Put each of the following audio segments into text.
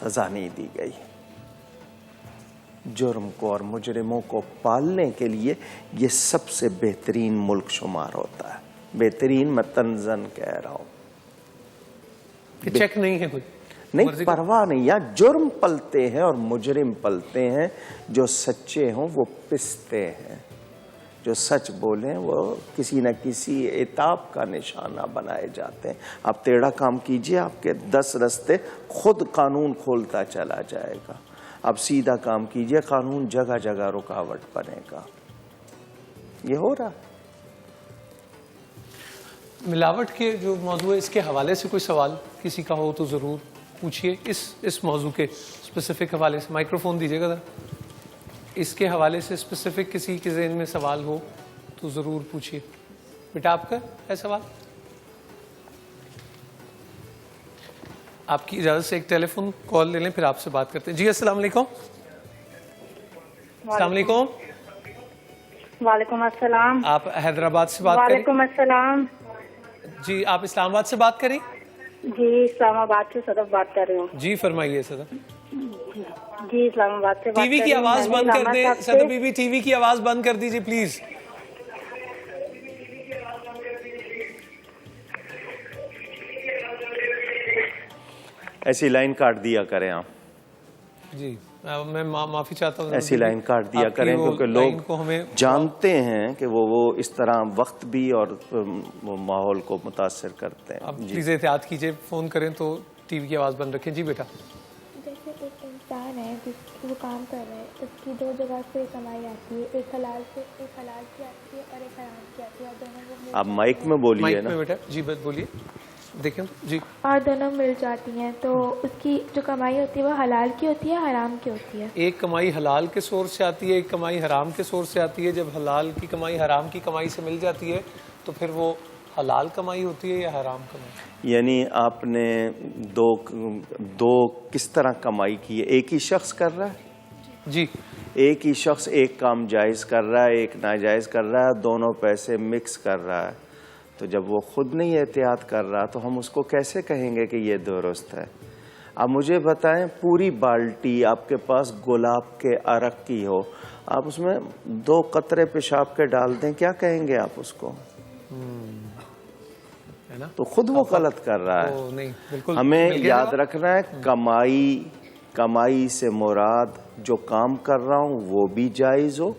سزا نہیں دی گئی. جرم کو اور مجرموں کو پالنے کے لیے یہ سب سے بہترین ملک شمار ہوتا ہے. بہترین میں تنزن کہہ رہا ہوں. چیک نہیں ہے کوئی نہیں، پرواہ نہیں. یا جرم پلتے ہیں اور مجرم پلتے ہیں. جو سچے ہوں وہ پستے ہیں، جو سچ بولیں وہ کسی نہ کسی عتاب کا نشانہ بنائے جاتے ہیں. آپ ٹیڑھا کام کیجئے، آپ کے 10 رستے خود قانون کھولتا چلا جائے گا. آپ سیدھا کام کیجئے، قانون جگہ جگہ رکاوٹ بنے گا. یہ ہو رہا ہے. ملاوٹ کے جو موضوع ہے اس کے حوالے سے کوئی سوال کسی کا ہو تو ضرور پوچھیے. اس موضوع کے اسپیسیفک حوالے سے مائکروفون دیجیے گا ذرا. اس کے حوالے سے اسپیسیفک کسی کے ذہن میں سوال ہو تو ضرور پوچھیے. بیٹا آپ کا ہے سوال؟ آپ کی اجازت سے ایک ٹیلی فون کال لے لیں پھر آپ سے بات کرتے ہیں. جی السلام علیکم. السلام علیکم. وعلیکم السلام. آپ حیدرآباد سے بات کریں؟ وعلیکم السلام. جی آپ اسلام آباد سے بات کریں؟ جی اسلام آباد سے صدف بات کر رہی ہوں. جی فرمائیے صدف. جی اسلام آباد سے ٹی وی کی آواز بند کر دیں صدف بی بی. ٹی وی کی آواز بند کر دیجیے پلیز. ایسی لائن کاٹ دیا کریں آپ. جی میں معافی چاہتا ہوں. ایسی لائن کاٹ دیا کریں کیونکہ لوگ جانتے ہیں کہ وہ اس طرح وقت بھی اور ماحول کو متاثر کرتے ہیں. آپ پلیز احتیاط کیجئے، فون کریں تو ٹی وی کی آواز بند رکھیں. جی بیٹا. جیسے ایک انسان ہے جس وہ کام کر رہا ہے، اس کی 2 جگہ سے کمائی آتی ہے. ایک حلال کی آتی ہے اور ایک حرام کی آتی ہے. اور دونوں آپ مائک میں بولیے نا. بیٹا جی بس بولیے. دیکھیں جی. اور دونوں مل جاتی ہیں تو اس کی جو کمائی ہوتی ہے وہ حلال کی ہوتی ہے، حرام کی ہوتی ہے. ایک کمائی حلال کے سورس سے آتی ہے، ایک کمائی حرام کے سورس سے آتی ہے. جب حلال کی کمائی حرام کی کمائی سے مل جاتی ہے تو پھر وہ حلال کمائی ہوتی ہے یا حرام کمائی؟ یعنی آپ نے دو کس طرح کمائی کی ہے؟ ایک ہی شخص کر رہا ہے؟ جی ایک ہی شخص ایک کام جائز کر رہا ہے، ایک ناجائز کر رہا ہے، دونوں پیسے مکس کر رہا ہے. تو جب وہ خود نہیں احتیاط کر رہا تو ہم اس کو کیسے کہیں گے کہ یہ درست ہے؟ آپ مجھے بتائیں، پوری بالٹی آپ کے پاس گلاب کے عرق کی ہو، آپ اس میں 2 قطرے پیشاب کے ڈال دیں، کیا کہیں گے آپ اس کو؟ تو خود وہ غلط کر رہا ہے. ہمیں یاد رکھنا ہے کمائی سے مراد جو کام کر رہا ہوں وہ بھی جائز ہو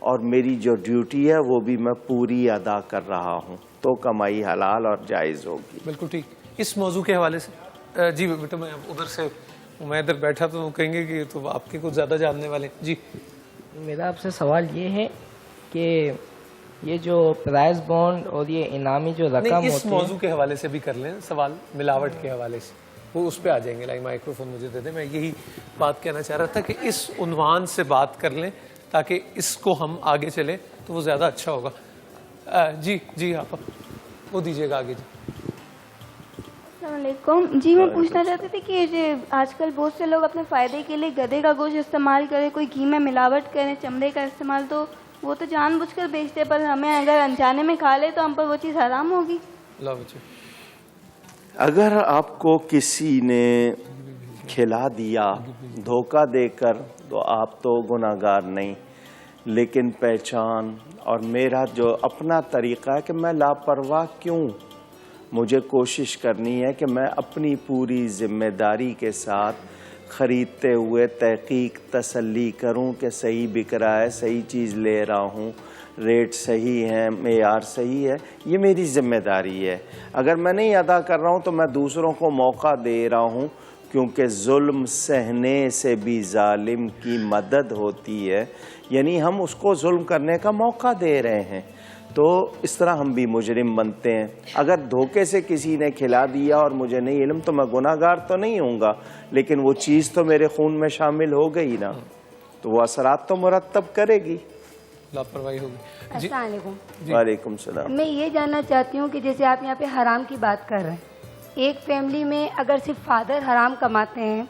اور میری جو ڈیوٹی ہے وہ بھی میں پوری ادا کر رہا ہوں، تو کمائی حلال اور جائز ہوگی. بالکل ٹھیک. اس موضوع کے حوالے سے جی بیٹا میں ادھر سے میں ادھر بیٹھا تو کہیں گے کہ تو آپ کے کچھ زیادہ جاننے والے. جی میرا آپ سے سوال یہ ہے کہ یہ جو پرائز بانڈ اور یہ انعامی جو رقم ہوتی ہے، اس موضوع کے حوالے سے بھی کر لیں سوال. ملاوٹ کے حوالے سے وہ اس پہ آ جائیں گے. مائکرو فون مجھے دے دیں. میں یہی بات کہنا چاہ رہا تھا کہ اس عنوان سے بات کر لیں تاکہ اس کو ہم آگے چلیں تو وہ زیادہ اچھا ہوگا. جی آپ وہ دیجیے گا آگے. جی السلام علیکم. جی میں پوچھنا چاہتی تھی کہ آج کل بہت سے لوگ اپنے فائدے کے لیے گدھے کا گوشت استعمال کریں، کوئی گھی میں ملاوٹ کریں، چمڑے کا استعمال، تو وہ تو جان بوجھ کر بیچتے، پر ہمیں اگر انجانے میں کھا لے تو ہم پر وہ چیز حرام ہوگی. اگر آپ کو کسی نے کھلا دیا دھوکہ دے کر تو آپ تو گناہگار نہیں، لیکن پہچان اور میرا جو اپنا طریقہ ہے کہ میں لاپرواہ کیوں، مجھے کوشش کرنی ہے کہ میں اپنی پوری ذمہ داری کے ساتھ خریدتے ہوئے تحقیق تسلی کروں کہ صحیح بک رہا ہے، صحیح چیز لے رہا ہوں، ریٹ صحیح ہے، معیار صحیح ہے. یہ میری ذمہ داری ہے. اگر میں نہیں ادا کر رہا ہوں تو میں دوسروں کو موقع دے رہا ہوں، کیونکہ ظلم سہنے سے بھی ظالم کی مدد ہوتی ہے. یعنی ہم اس کو ظلم کرنے کا موقع دے رہے ہیں، تو اس طرح ہم بھی مجرم بنتے ہیں. اگر دھوکے سے کسی نے کھلا دیا اور مجھے نہیں علم تو میں گناہگار تو نہیں ہوں گا، لیکن وہ چیز تو میرے خون میں شامل ہو گئی نا، تو وہ اثرات تو مرتب کرے گی. لاپرواہی ہوگی. السلام علیکم. وعلیکم السلام. میں یہ جاننا چاہتی ہوں کہ جیسے آپ یہاں پہ حرام کی بات کر رہے ہیں، ایک فیملی میں اگر صرف فادر حرام کماتے ہیں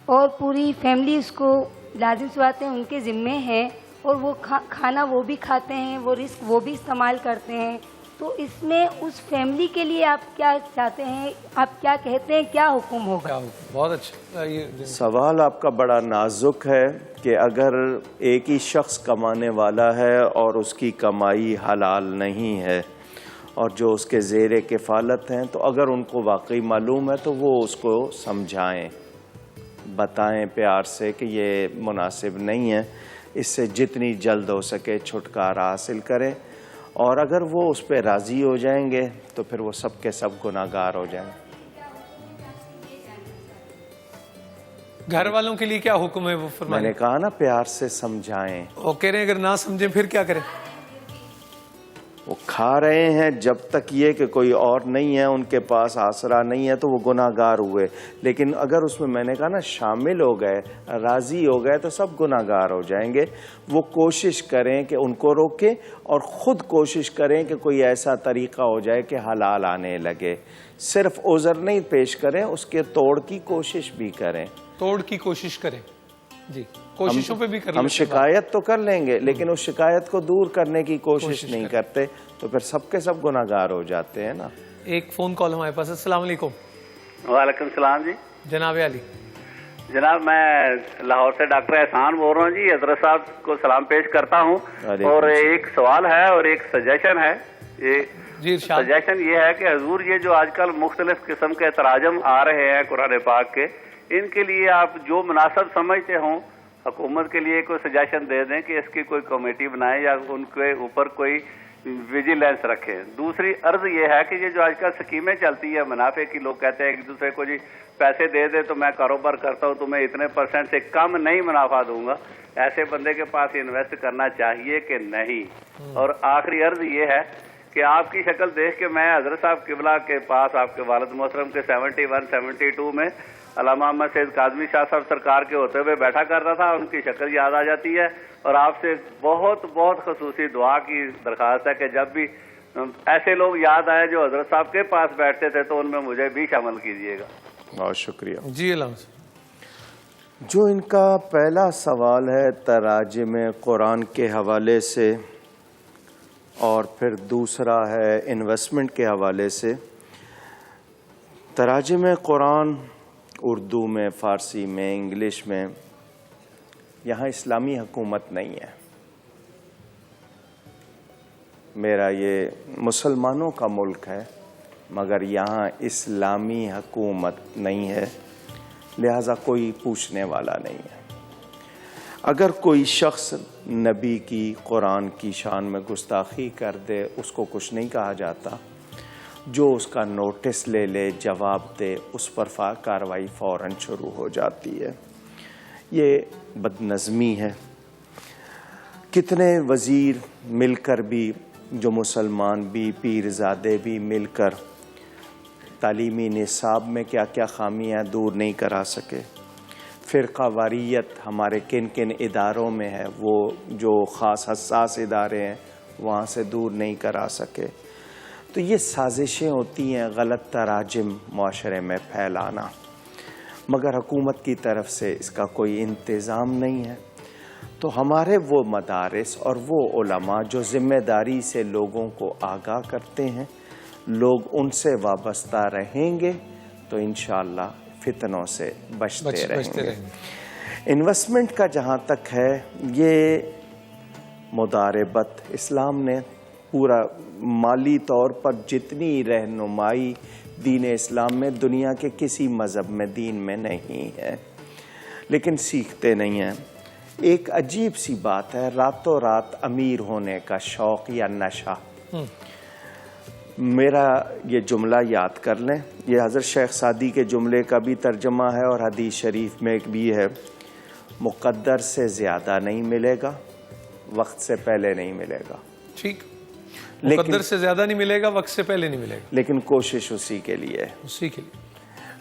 اور پوری فیملی اس کو لازم سواتے ہیں، ان کے ذمے ہیں، اور وہ کھانا وہ بھی کھاتے ہیں، وہ رزق وہ بھی استعمال کرتے ہیں، تو اس میں اس فیملی کے لیے آپ کیا چاہتے ہیں, آپ کیا کہتے ہیں, کیا حکم ہوگا؟ بہت اچھا. سوال آپ کا بڑا نازک ہے کہ اگر ایک ہی شخص کمانے والا ہے اور اس کی کمائی حلال نہیں ہے اور جو اس کے زیر کفالت ہیں, تو اگر ان کو واقعی معلوم ہے تو وہ اس کو سمجھائیں, بتائیں پیار سے کہ یہ مناسب نہیں ہے, اس سے جتنی جلد ہو سکے چھٹکارا حاصل کریں. اور اگر وہ اس پہ راضی ہو جائیں گے تو پھر وہ سب کے سب گناہگار ہو جائیں گے. گھر والوں کے لیے کیا حکم ہے وہ میں فرمائیں. نے کہا نا پیار سے سمجھائیں. وہ کہہ رہے ہیں اگر نہ سمجھیں پھر کیا کریں؟ وہ کھا رہے ہیں جب تک یہ کہ کوئی اور نہیں ہے, ان کے پاس آسرا نہیں ہے, تو وہ گناہگار ہوئے. لیکن اگر اس میں نے کہا نا شامل ہو گئے, راضی ہو گئے, تو سب گناہگار ہو جائیں گے. وہ کوشش کریں کہ ان کو روکیں اور خود کوشش کریں کہ کوئی ایسا طریقہ ہو جائے کہ حلال آنے لگے. صرف عذر نہیں پیش کریں, اس کے توڑ کی کوشش بھی کریں. توڑ کی کوشش کریں. جی, کوششوں پہ بھی ہم شکایت تو کر لیں گے لیکن اس شکایت کو دور کرنے کی کوشش نہیں کرتے, تو پھر سب کے سب گناہگار ہو جاتے ہیں نا. ایک فون کال ہمارے پاس. السلام علیکم. وعلیکم السلام جی. جناب علی. جناب میں لاہور سے ڈاکٹر احسان بول رہا ہوں جی. حضرت صاحب کو سلام پیش کرتا ہوں, اور ایک سوال ہے اور ایک سجیشن ہے. سجیشن یہ ہے کہ حضور یہ جو آج کل مختلف قسم کے تراجم آ رہے ہیں قرآن پاک کے, ان کے لیے آپ جو مناسب سمجھتے ہوں حکومت کے لیے کوئی سجیشن دے دیں کہ اس کی کوئی کمیٹی بنائیں یا ان کے اوپر کوئی ویجیلنس رکھیں. دوسری عرض یہ ہے کہ یہ جو آج کل سکیمیں چلتی ہے منافع کی, لوگ کہتے ہیں ایک دوسرے کو جی پیسے دے دے تو میں کاروبار کرتا ہوں, تو میں اتنے % سے کم نہیں منافع دوں گا. ایسے بندے کے پاس انویسٹ کرنا چاہیے کہ نہیں؟ اور آخری عرض یہ ہے کہ آپ کی شکل دیکھ کے میں حضرت صاحب قبلہ کے پاس آپ کے والد محترم کے 71 72 میں علامہ محمد سید کاظمی شاہ صاحب سرکار کے ہوتے ہوئے بیٹھا کرتا تھا. ان کی شکل یاد آ جاتی ہے, اور آپ سے بہت بہت خصوصی دعا کی درخواست ہے کہ جب بھی ایسے لوگ یاد آئے جو حضرت صاحب کے پاس بیٹھتے تھے تو ان میں مجھے بھی شامل کیجیے گا. بہت شکریہ. جی علامہ. جو ان کا پہلا سوال ہے تراجم قرآن کے حوالے سے, اور پھر دوسرا ہے انویسٹمنٹ کے حوالے سے. تراجم قرآن اردو میں, فارسی میں, انگلش میں, یہاں اسلامی حکومت نہیں ہے. میرا یہ مسلمانوں کا ملک ہے مگر یہاں اسلامی حکومت نہیں ہے, لہذا کوئی پوچھنے والا نہیں ہے. اگر کوئی شخص نبی کی, قرآن کی شان میں گستاخی کر دے, اس کو کچھ نہیں کہا جاتا. جو اس کا نوٹس لے لے, جواب دے, اس پر کارروائی فوراً شروع ہو جاتی ہے. یہ بد نظمی ہے. کتنے وزیر مل کر بھی, جو مسلمان بھی, پیرزادے بھی مل کر تعلیمی نصاب میں کیا کیا خامیاں دور نہیں کرا سکے. فرقہ واریت ہمارے کن کن اداروں میں ہے, وہ جو خاص حساس ادارے ہیں وہاں سے دور نہیں کرا سکے. تو یہ سازشیں ہوتی ہیں غلط تراجم معاشرے میں پھیلانا, مگر حکومت کی طرف سے اس کا کوئی انتظام نہیں ہے. تو ہمارے وہ مدارس اور وہ علماء جو ذمہ داری سے لوگوں کو آگاہ کرتے ہیں, لوگ ان سے وابستہ رہیں گے تو انشاءاللہ فتنوں سے بچتے رہیں گے. انویسٹمنٹ کا جہاں تک ہے, یہ مداربت اسلام نے پورا مالی طور پر جتنی رہنمائی دین اسلام میں دنیا کے کسی مذہب میں, دین میں نہیں ہے, لیکن سیکھتے نہیں ہیں. ایک عجیب سی بات ہے, راتوں رات امیر ہونے کا شوق یا نشہ. میرا یہ جملہ یاد کر لیں, یہ حضرت شیخ سعدی کے جملے کا بھی ترجمہ ہے اور حدیث شریف میں بھی ہے. مقدر سے زیادہ نہیں ملے گا, وقت سے پہلے نہیں ملے گا. ٹھیک, مقدر سے زیادہ نہیں ملے گا, وقت سے پہلے نہیں ملے گا, لیکن کوشش اسی کے لیے, اسی کے لیے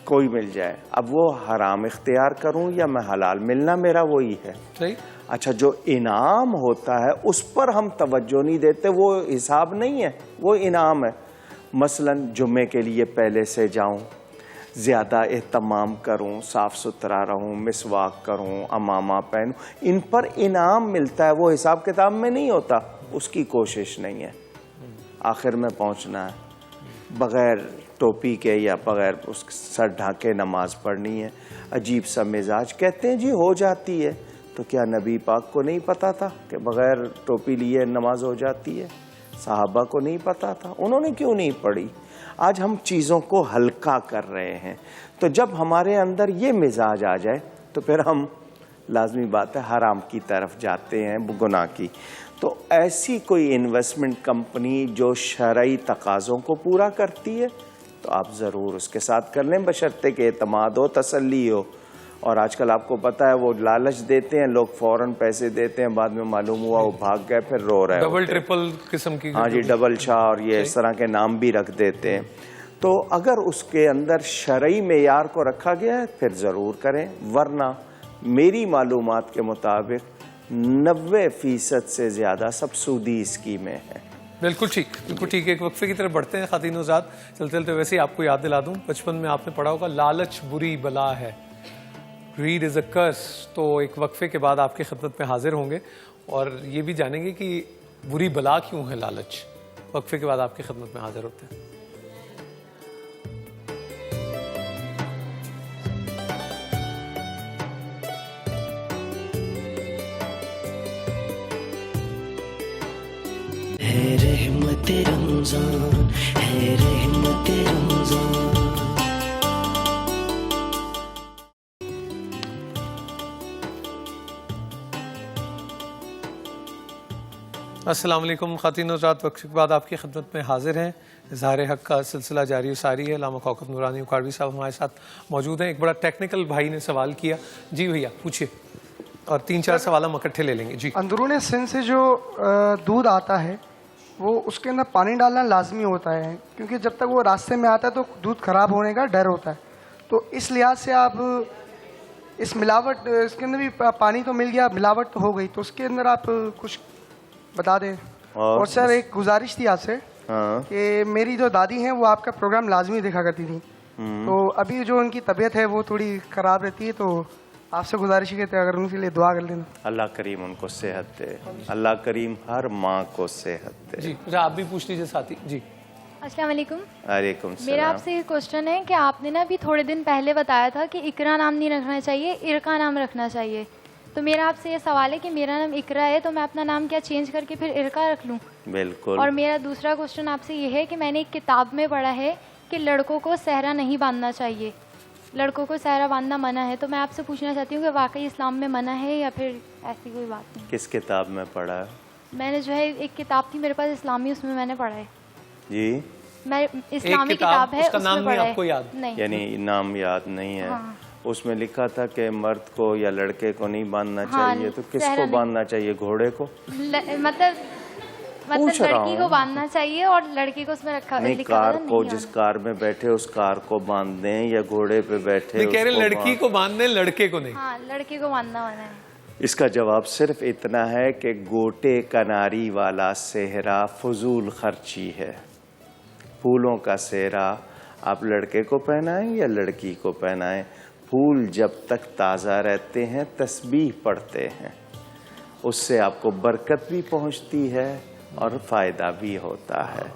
کوئی مل جائے. اب وہ حرام اختیار کروں یا میں حلال, ملنا میرا وہی ہے. صحیح. اچھا, جو انعام ہوتا ہے اس پر ہم توجہ نہیں دیتے, وہ حساب نہیں ہے, وہ انعام ہے. مثلا جمعے کے لیے پہلے سے جاؤں, زیادہ اہتمام کروں, صاف ستھرا رہوں, مسواک کروں, امامہ پہنوں, ان پر انعام ملتا ہے, وہ حساب کتاب میں نہیں ہوتا, اس کی کوشش نہیں ہے. آخر میں پہنچنا ہے، بغیر ٹوپی کے یا بغیر اس سر ڈھانکے نماز پڑھنی ہے، عجیب سا مزاج. کہتے ہیں جی ہو جاتی ہے، تو کیا نبی پاک کو نہیں پتا تھا کہ بغیر ٹوپی لیے نماز ہو جاتی ہے؟ صحابہ کو نہیں پتا تھا؟ انہوں نے کیوں نہیں پڑھی؟ آج ہم چیزوں کو ہلکا کر رہے ہیں. تو جب ہمارے اندر یہ مزاج آ جائے تو پھر ہم لازمی بات ہے حرام کی طرف جاتے ہیں، گناہ کی. تو ایسی کوئی انویسٹمنٹ کمپنی جو شرعی تقاضوں کو پورا کرتی ہے تو آپ ضرور اس کے ساتھ کر لیں، بشرطے کہ اعتماد ہو، تسلی ہو. اور آج کل آپ کو پتا ہے وہ لالچ دیتے ہیں لوگ، فوراً پیسے دیتے ہیں، بعد میں معلوم ہوا وہ بھاگ گئے، پھر رو رہے ڈبل ٹرپل قسم کی. ہاں جی، ڈبل شاہ اور یہ اس طرح کے نام بھی رکھ دیتے ہیں. تو اگر اس کے اندر شرعی معیار کو رکھا گیا ہے پھر ضرور کریں، ورنہ میری معلومات کے مطابق 90% سے زیادہ سبسڈی اسکیمیں ہیں. بالکل ٹھیک، بالکل ٹھیک. ایک وقفے کی طرف بڑھتے ہیں خواتین حضرات. چلتے چلتے ویسے ہی آپ کو یاد دلا دوں، بچپن میں آپ نے پڑھا ہوگا لالچ بری بلا ہے، greed is a curse. تو ایک وقفے کے بعد آپ کی خدمت میں حاضر ہوں گے اور یہ بھی جانیں گے کہ بری بلا کیوں ہے لالچ. وقفے کے بعد آپ کی خدمت میں حاضر ہوتے ہیں. ہے رحمت رمضان، ہے رحمت رمضان. السلام علیکم خواتین حضرات. وقت کے بعد آپ کی خدمت میں حاضر ہیں. اظہار حق کا سلسلہ جاری و ساری ہے. علامہ کوکب نورانی اکاڑوی صاحب ہمارے ساتھ موجود ہیں. ایک بڑا ٹیکنیکل بھائی نے سوال کیا. جی بھیا پوچھیے، اور 3-4 سوال ہم اکٹھے لے لیں گے. جی. اندرون سن سے جو دودھ آتا ہے وہ اس کے اندر پانی ڈالنا لازمی ہوتا ہے، کیونکہ جب تک وہ راستے میں آتا ہے تو دودھ خراب ہونے کا ڈر ہوتا ہے. تو اس لحاظ سے آپ اس ملاوٹ، اس کے اندر بھی پانی تو مل گیا، ملاوٹ تو ہو گئی، تو اس کے اندر آپ کچھ بتا دیں. اور سر ایک گزارش تھی آپ سے کہ میری جو دادی ہیں وہ آپ کا پروگرام لازمی دیکھا کرتی تھی، تو ابھی جو ان کی طبیعت ہے وہ تھوڑی خراب رہتی ہے، تو آپ سے گزارش کی تھی اگر ان کے لیے دعا کر لینا. اللہ کریم ان کو صحت دے، اللہ کریم ہر ماں کو صحت دے. جی آپ بھی پوچھ لیجیے ساتھی. جی السلام علیکم. وعلیکم السلام. میرا آپ سے یہ کوشچن ہے کہ آپ نے نا ابھی تھوڑے دن پہلے بتایا تھا کہ اقرا نام نہیں رکھنا چاہیے، ارقا نام رکھنا چاہیے. تو میرا آپ سے یہ سوال ہے کہ میرا نام اقرا ہے تو میں اپنا نام کیا چینج کر کے پھر ارقا رکھ لوں؟ بالکل. اور میرا دوسرا کوشچن آپ سے یہ ہے کہ میں نے ایک کتاب میں پڑھا ہے کہ لڑکوں کو صحرا نہیں باندھنا چاہیے، لڑکوں کو صحرا باندھنا منع ہے. تو میں آپ سے پوچھنا چاہتی ہوں کہ واقعی اسلام میں منع ہے یا پھر ایسی کوئی بات نہیں؟ کس کتاب میں پڑھا ہے؟ میں نے جو ہے ایک کتاب تھی میرے پاس اسلامی، اس میں میں نے پڑھا ہے. جی میں اسلامی کتاب ہے، اس میں پڑھا ہے. نہیں یعنی نام یاد نہیں ہے. اس میں لکھا تھا کہ مرد کو یا لڑکے کو نہیں باندھنا چاہیے، تو کس کو باندھنا چاہیے؟ گھوڑے کو؟ مطلب لڑکی کو باندھنا چاہیے اور لڑکی کو اس میں رکھا. نہیں، کار کو، جس کار میں بیٹھے اس کار کو باندھ دیں، یا گھوڑے پہ بیٹھے کہہ رہے لڑکی کو باندھ دیں، لڑکے کو نہیں. ہاں لڑکی کو باندھنا منع ہے. اس کا جواب صرف اتنا ہے کہ گوٹے کناری والا صحرا فضول خرچی ہے. پھولوں کا صحرا آپ لڑکے کو پہنائیں یا لڑکی کو پہنائیں، پھول جب تک تازہ رہتے ہیں تسبیح پڑھتے ہیں، اس سے آپ کو برکت بھی پہنچتی ہے اور فائدہ بھی ہوتا ہے.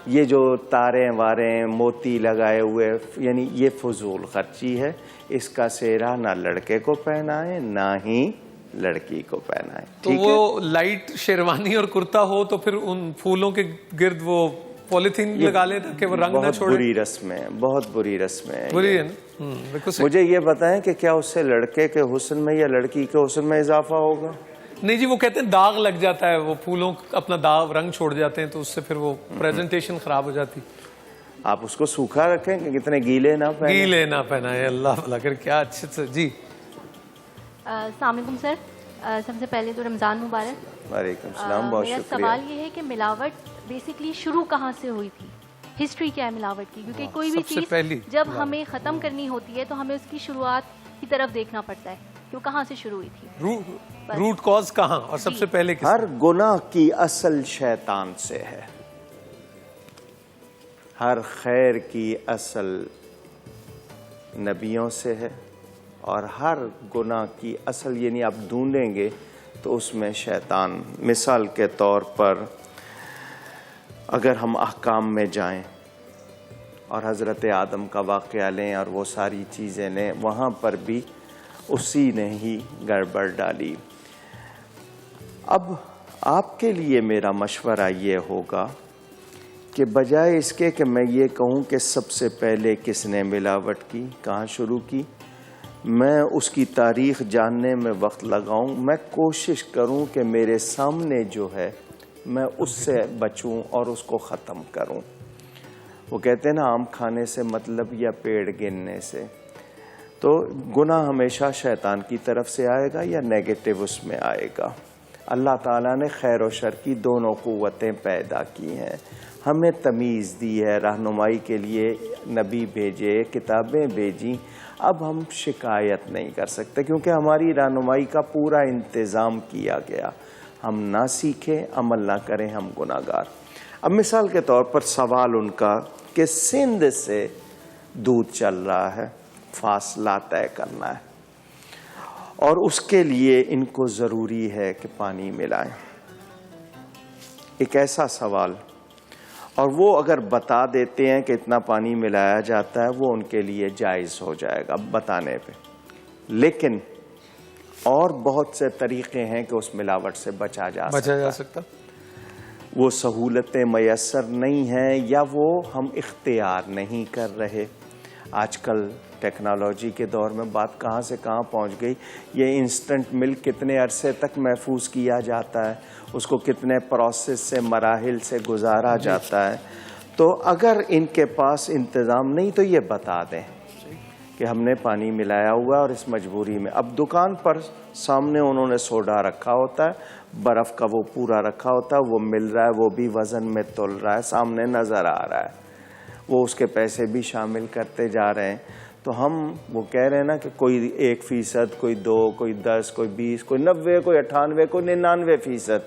یہ جو تاریں واریں موتی لگائے ہوئے، یعنی یہ فضول خرچی ہے. اس کا سہرا نہ لڑکے کو پہنائیں نہ ہی لڑکی کو پہنائیں. تو وہ لائٹ شیروانی اور کرتا ہو تو پھر ان پھولوں کے گرد وہ پولیتھین لگا لیں تاکہ وہ رنگ نہ چھوڑے. بری رسم ہے، بہت بری رسم ہے. بری ہے نا. مجھے یہ بتائیں کہ کیا اس سے لڑکے کے حسن میں یا لڑکی کے حسن میں اضافہ ہوگا؟ نہیں جی، وہ کہتے ہیں داغ لگ جاتا ہے، وہ پھولوں اپنا داغ رنگ چھوڑ جاتے ہیں تو اس سے پھر وہ پریزنٹیشن خراب ہو جاتی. آپ اس کو سوکھا رکھیں کہ کتنے گیلے نہ پہنائیں. گیلے نہ پہنائے. اللہ بھلا کر. کیا اچھے سے. جی السلام علیکم سر. سب سے پہلے تو رمضان مبارک. وعلیکم السلام. بہت شکریہ. میرا سوال یہ ہے کہ ملاوٹ بیسیکلی شروع کہاں سے ہوئی تھی، ہسٹری کیا ہے ملاوٹ کی؟ کیونکہ کوئی بھی چیز جب ہمیں ختم کرنی ہوتی ہے تو ہمیں اس کی شروعات کی طرف دیکھنا پڑتا ہے کہ وہ کہاں سے شروع ہوئی تھی، روٹ کاز کہاں، اور سب سے پہلے ہر گناہ کی اصل شیطان سے ہے، ہر خیر کی اصل نبیوں سے ہے، اور ہر گناہ کی اصل یعنی آپ ڈھونڈیں گے تو اس میں شیطان. مثال کے طور پر اگر ہم احکام میں جائیں اور حضرت آدم کا واقعہ لیں اور وہ ساری چیزیں لیں، وہاں پر بھی اسی نے ہی گڑبڑ ڈالی۔ اب آپ کے لیے میرا مشورہ یہ ہوگا کہ بجائے اس کے کہ میں یہ کہوں کہ سب سے پہلے کس نے ملاوٹ کی، کہاں شروع کی، میں اس کی تاریخ جاننے میں وقت لگاؤں، میں کوشش کروں کہ میرے سامنے جو ہے میں اس سے بچوں اور اس کو ختم کروں۔ وہ کہتے ہیں نا آم کھانے سے مطلب یا پیڑ گننے سے، تو گناہ ہمیشہ شیطان کی طرف سے آئے گا یا نیگیٹو اس میں آئے گا۔ اللہ تعالیٰ نے خیر و شر کی دونوں قوتیں پیدا کی ہیں، ہمیں تمیز دی ہے، رہنمائی کے لیے نبی بھیجے، کتابیں بھیجیں۔ اب ہم شکایت نہیں کر سکتے کیونکہ ہماری رہنمائی کا پورا انتظام کیا گیا، ہم نہ سیکھیں، عمل نہ کریں، ہم گناہگار۔ اب مثال کے طور پر سوال ان کا کہ سندھ سے دودھ چل رہا ہے، فاصلہ طے کرنا ہے اور اس کے لیے ان کو ضروری ہے کہ پانی ملائیں۔ ایک ایسا سوال، اور وہ اگر بتا دیتے ہیں کہ اتنا پانی ملایا جاتا ہے، وہ ان کے لیے جائز ہو جائے گا بتانے پہ، لیکن اور بہت سے طریقے ہیں کہ اس ملاوٹ سے بچا جا سکتا۔ وہ سہولتیں میسر نہیں ہیں یا وہ ہم اختیار نہیں کر رہے۔ آج کل ٹیکنالوجی کے دور میں بات کہاں سے کہاں پہنچ گئی، یہ انسٹنٹ ملک کتنے عرصے تک محفوظ کیا جاتا ہے، اس کو کتنے پروسیس سے مراحل سے گزارا جاتا ہے۔ تو اگر ان کے پاس انتظام نہیں تو یہ بتا دیں کہ ہم نے پانی ملایا ہوا اور اس مجبوری میں۔ اب دکان پر سامنے انہوں نے سوڈا رکھا ہوتا ہے، برف کا وہ پورا رکھا ہوتا ہے، وہ مل رہا ہے، وہ بھی وزن میں تول رہا ہے، سامنے نظر آ رہا ہے، وہ اس کے پیسے بھی شامل کرتے جا رہے ہیں۔ تو ہم وہ کہہ رہے ہیں نا کہ کوئی 1%، کوئی 2، کوئی 10، کوئی 20، کوئی 90، کوئی 98، کوئی 99%۔